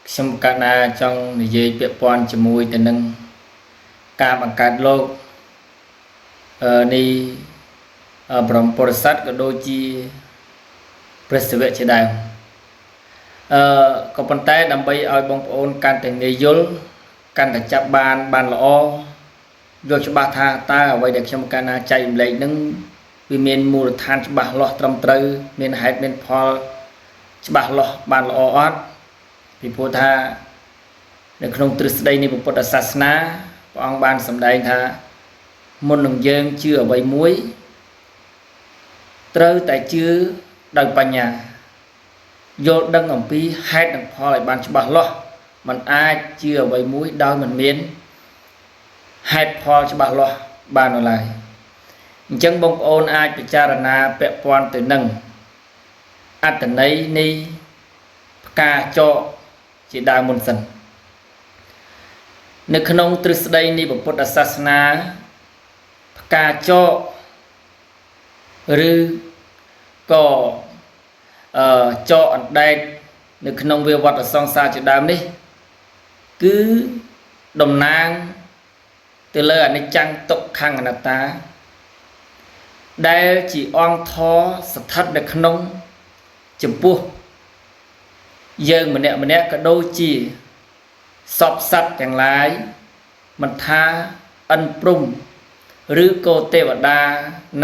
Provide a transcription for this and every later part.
Xong cả na trongនិយាយពាក់ព័ន្ធជាមួយទៅនឹងការបង្កើតលោកនេះព្រមពុរិស័ទក៏ដូចជាព្រះសិវៈជាដើមក៏ប៉ុន្តែដើម្បីឲ្យបងប្អូនកាន់តែងាយយល់កាន់តែចាប់បានល្អយល់ច្បាស់ថាតើអ្វីដែលខ្ញុំកាលណាចែករំលែកនឹងវាមានមូលដ្ឋានច្បាស់លាស់ត្រឹមត្រូវមានហេតុមានផលច្បាស់លាស់បានល្អអត់ពីព្រោះថានៅក្នុងទ្រឹស្ដីនៃពុទ្ធសាសនាព្រះអង្គបានសម្ដែងថាមុននឹងយើងជឿអ្វីមួយត្រូវតែជឿដោយបញ្ញាយល់ដឹងអំពីហេតុនិងផលឲ្យបានច្បាស់លាស់มันអាចជឿអ្វីមួយដោយមិនមានហេតុផលច្បាស់លាស់បាននៅឡើយអញ្ចឹងបងប្អូនអាចពិចារណាពាក់ព័ន្ធទៅនឹងអត្ថន័យនៃផ្កាចកជាដើមមុនសិននៅក្នុងទ្រឹស្ដីនៃពុទ្ធសាសនាផ្កាចកឬក៏ចកអណ្ដែតនៅក្នុងវាវត្តសង្សារជាដើមនេះគឺតំណាងទៅលើអនិច្ចំទុក្ខអនត្តាដែលជាអង្គធរស្ថិតនៅក្នុងចំពោះយើងម្នាក់ក៏ដូចជាសពសត្វទាំងឡាយមិនថាអិនព្រំឬក៏ទេវតា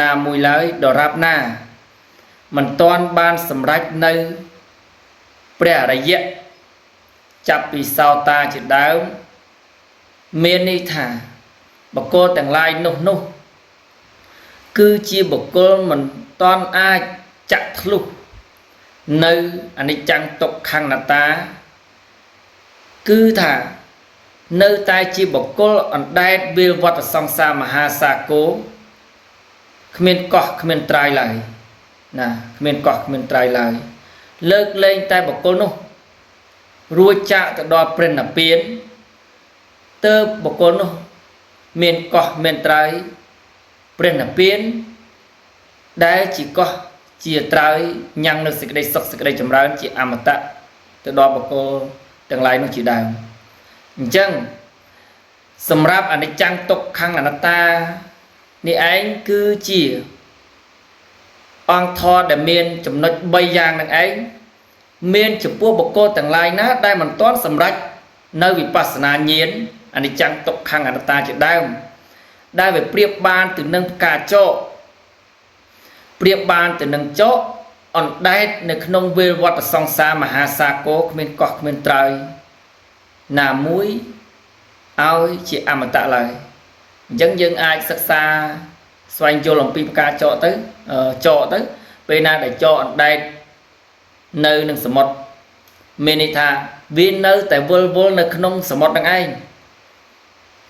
ណាមួយឡើយដរាបណាមិនទាន់បានសម្រេចនៅព្រះអរិយៈចាប់ពីសោតាជាដើមមានន័យថាបុគ្គលទាំងឡាយនោះគឺជាបុគ្គលមិនទាន់អាចចាក់ធ្លុះនៅអនិច្ចំទុក្ខអនត្តាគឺថានៅតែជាបុគ្គលអណ្ដែតវាលវត្តសង្សារមហាសាគរគ្មានកោះគ្មានត្រាយឡើយណាគ្មានកោះគ្មានត្រាយឡើយលើកលែងតែបុគ្គលនោះរួចចាកទៅដល់ព្រះនិព្វានទើបបុគ្គលនោះមានកោះមានត្រាយព្រះនិព្វានដែលជាកោះជាត្រាយញ៉ាំងនៅសេចក្តីសុខសេចក្តីចម្រើនជាអមតៈទៅដល់បុគ្គលទាំងឡាយនោះជាដើមអញ្ចឹងសម្រាប់អនិច្ចំទុក្ខអនត្តានេះឯងគឺជាអង្គធរដែលមានចំណុច3យ៉ាងនឹងឯងមានចំពោះបុគ្គលទាំងឡាយណាដែលមិនទាន់សម្រេចនៅវិបស្សនាញាណអនិច្ចំទុក្ខអនត្តាជាដើមដែលវាប្រៀបបានទៅនឹងផ្កាចកប្រៀបបានទៅនឹងចកអណ្ដែតនៅក្នុងវាលវត្តសង្សារមហាសាគរគ្មានកោះគ្មានត្រើយណាមួយឲ្យជាអមតៈឡើយអញ្ចឹងយើងអាចសិក្សាស្វែងយល់អំពីផ្កាចកទៅពេលណាដែលចកអណ្ដែតនៅនឹងសមុទ្រមានន័យថាវានៅតែវិលនៅក្នុងសមុទ្រនឹងឯង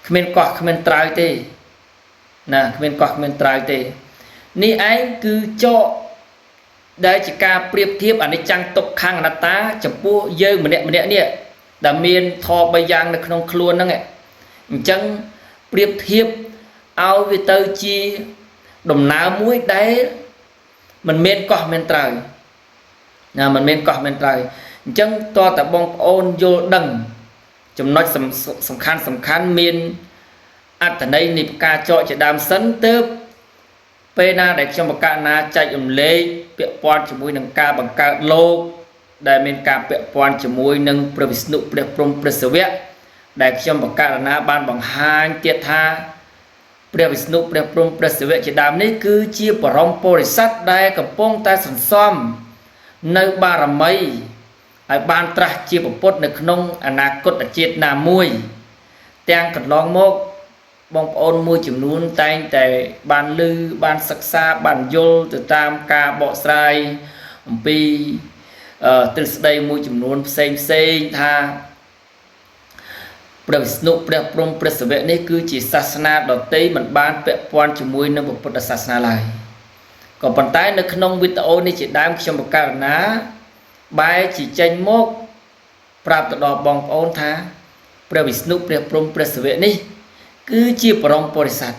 គ្មានកោះគ្មានត្រើយទេណាគ្មានកោះគ្មានត្រើយទេនេះឯងគឺចកដែលជាការប្រៀបធៀបអនិច្ចំទុក្ខអនត្តាចំពោះយើងម្នាក់នេះដែលមានធម៌3យ៉ាងនៅក្នុងខ្លួនហ្នឹងអញ្ចឹងប្រៀបធៀបឲ្យវាទៅជាដំណើរមួយដែលមិនមានកោះមានត្រើយណាមិនមានកោះមានត្រើយអញ្ចឹងតើតើបងប្អូនយល់ដឹងចំណុចសំខាន់មានអត្ថន័យនៃផ្កាចកជាដើមសិនទើបពេលណាដែលខ្ញុំបកណាចែករំលែកពាក់ព័ន្ធជាមួយនឹងការបង្កើតលោកដែលមានការពាក់ព័ន្ធជាមួយនឹងព្រះវិស្ណុព្រះព្រហ្មព្រះសិវៈដែលខ្ញុំបកណាបានបង្ហាញទៀតថាព្រះវិស្ណុព្រះព្រហ្មព្រះសិវៈជាដើមនេះគឺជាបរមពុរិស័ទដែលកំពុងតែសន្សំនៅបារមីឲ្យបានត្រាស់ជាពុទ្ធនៅក្នុងអនាគតជាតិណាមួយទាំងកន្លងមកបងប្អូនមួយចំនួនតែងតែបានឮបានសិក្សាបានយល់ទៅតាមការបកស្រាយអំពីទ្រឹស្ដីមួយចំនួនផ្សេងថាព្រះវិស្ណុព្រះព្រហ្មព្រះសិវៈនេះគឺជាសាសនាដទៃមិនបានពាក់ព័ន្ធជាមួយនឹងពុទ្ធសាសនាឡើយក៏ប៉ុន្តែនៅក្នុងវីដេអូនេះជាដើមខ្ញុំបកករណាបែរជាចេញមកប្រាប់ទៅដល់បងប្អូនថាព្រះវិស្ណុព្រះព្រហ្មព្រះសិវៈនេះគឺជាបរមពុរិស័ទ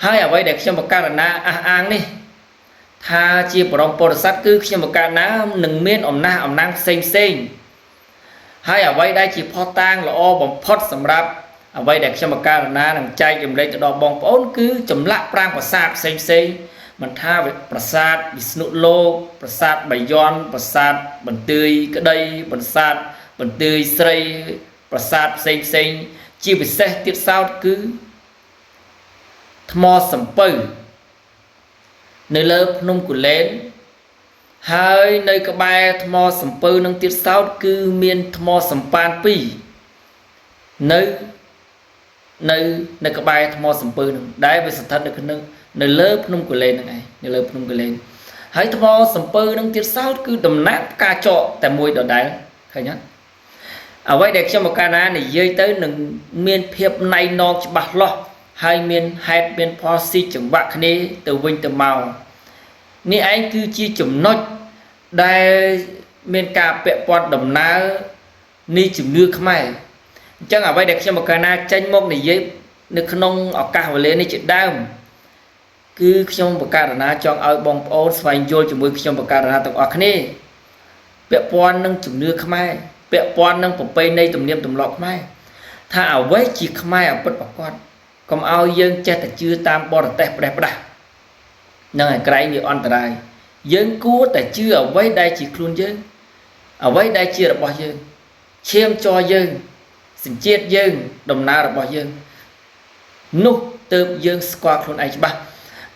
ហើយអ្វីដែលខ្ញុំបកករណាអះអាងនេះ ថាជាបរមពុទ្ធសាសគឺខ្ញុំបកកើតណានឹងមានអំណះអំណាងផ្សេងហើយអ្វីដែលជាផុសតាងល្អបំផុតសម្រាប់អ្វីដែលខ្ញុំបកកើតណានឹងចែករំលែកទៅដល់បងប្អូនគឺចម្លាក់ប្រាង្គប្រាសាទផ្សេងមិនថាប្រាសាទវិស្ណុលោកប្រាសាទបាយ័នប្រាសាទបន្ទាយក្តីប្រាសាទបន្ទាយស្រីប្រាសាទផ្សេងជាពិសេសទៀតសោតគឺថ្មសំពៅនៅលើភ្នំគូលែនហើយនៅក្បែរថ្មសំពៅនឹងទៀតសោតគឺមានថ្មសំប៉ាន2នៅក្បែរថ្មសំពៅនឹងដែលវាស្ថិតនៅលើភ្នំគូលែនហ្នឹងឯងនៅលើភ្នំគូលែនហើយថ្មសំពៅនឹងទៀតសោតគឺតំណាងផ្កាចកតែមួយដដែលឃើញទេអ្វីដែលខ្ញុំបកកាណានិយាយទៅនឹងមានភាពណៃណងច្បាស់លាស់ហើយមានហេតុមានផលស៊ីចង្វាក់គ្នាទៅវិញទៅមកនេះឯងគឺជាចំណុចដែលមានការពាក់ព័ន្ធដំណើរនេះជំនឿខ្មែរអញ្ចឹងអ្វីដែលខ្ញុំបកកាណាចេញមកនិយាយនៅក្នុងឱកាសវេលានេះជាដើមគឺខ្ញុំបកការណាចង់ឲ្យបងប្អូនស្វែងយល់ជាមួយខ្ញុំបកការណាទាំងអស់គ្នាពាក់ព័ន្ធនឹងជំនឿខ្មែរពាក់ព័ន្ធនឹងប្រពៃណីទំនៀមទម្លាប់ខ្មែរថាអ្វីជាខ្មែរអពិតប្រាកដកុំឲ្យយើងចេះតែជឿតាមបរទេសប្រេះផ្ដាស់នឹងឯក្រែងវាអន្តរាយយើងគួរតែជឿអ្វីដែលជាខ្លួនយើងអ្វីដែលជារបស់យើងឈាមជ័រយើងសញ្ជាតិយើងដំណើររបស់យើងនោះទើបយើងស្គាល់ខ្លួនឯងច្បាស់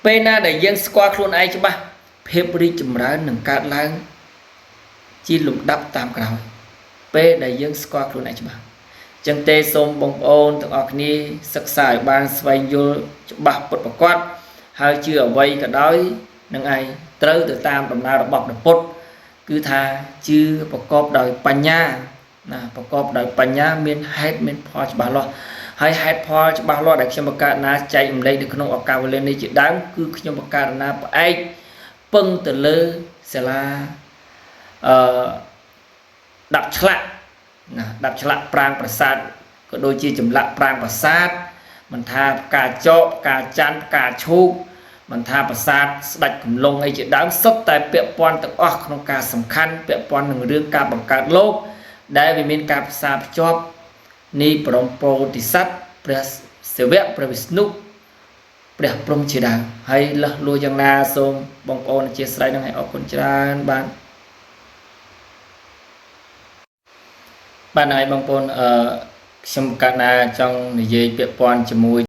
ពេលណាដែលយើងស្គាល់ខ្លួនឯងច្បាស់ភាពរីកចម្រើននឹងកើតឡើងជាលំដាប់តាមក្រោយពេលដែលយើងស្គាល់ខ្លួនឯងច្បាស់ចឹងទេសូមបងប្អូនទាំងអស់គ្នាសិក្សាឲ្យបានស្វែងយល់ច្បាស់ពិតប្រាកដហើយជឿអ្វីក៏ដោយនឹងឯងត្រូវទៅតាមដំណើររបស់ព្រះពុទ្ធគឺថាជឿប្រកបដោយបញ្ញាណាប្រកបដោយបញ្ញាមានហេតុមានផលច្បាស់លាស់ហើយហេតុផលច្បាស់លាស់ដែលខ្ញុំបង្កើតណាចែករំលែកនៅក្នុងឱកាសវេលានេះជាដើមគឺខ្ញុំបង្កើតណាផ្អែកពឹងទៅលើសាលាដាប់ឆ្លាក់ណាដាប់ឆ្លាក់ប្រាង្គប្រាសាទក៏ដូចជាចម្លាក់ប្រាង្គប្រាសាទមិនថាផ្កាចកផ្កាច័ន្ទផ្កាឈូកមិនថាប្រាសាទស្ដេចកំឡុងអីជាដើមសុទ្ធតែពាក់ព័ន្ធទាំងអស់ក្នុងការសំខាន់ពាក់ព័ន្ធនឹងរឿងការបង្កើតលោកដែលវាមានការផ្សារភ្ជាប់នៃបរមពោធិសត្វព្រះសិវៈព្រះវិស្ណុព្រះព្រហ្មជាដើមហើយលះលួយ៉ាងណាសូមបងប្អូនអធិស្ឋាននឹងឲ្យអរគុណច្រើនបាទហើយបងប្អូនខ្ញុំកាលណាចង់និយាយពាក់ព័ន្ធជាមួយ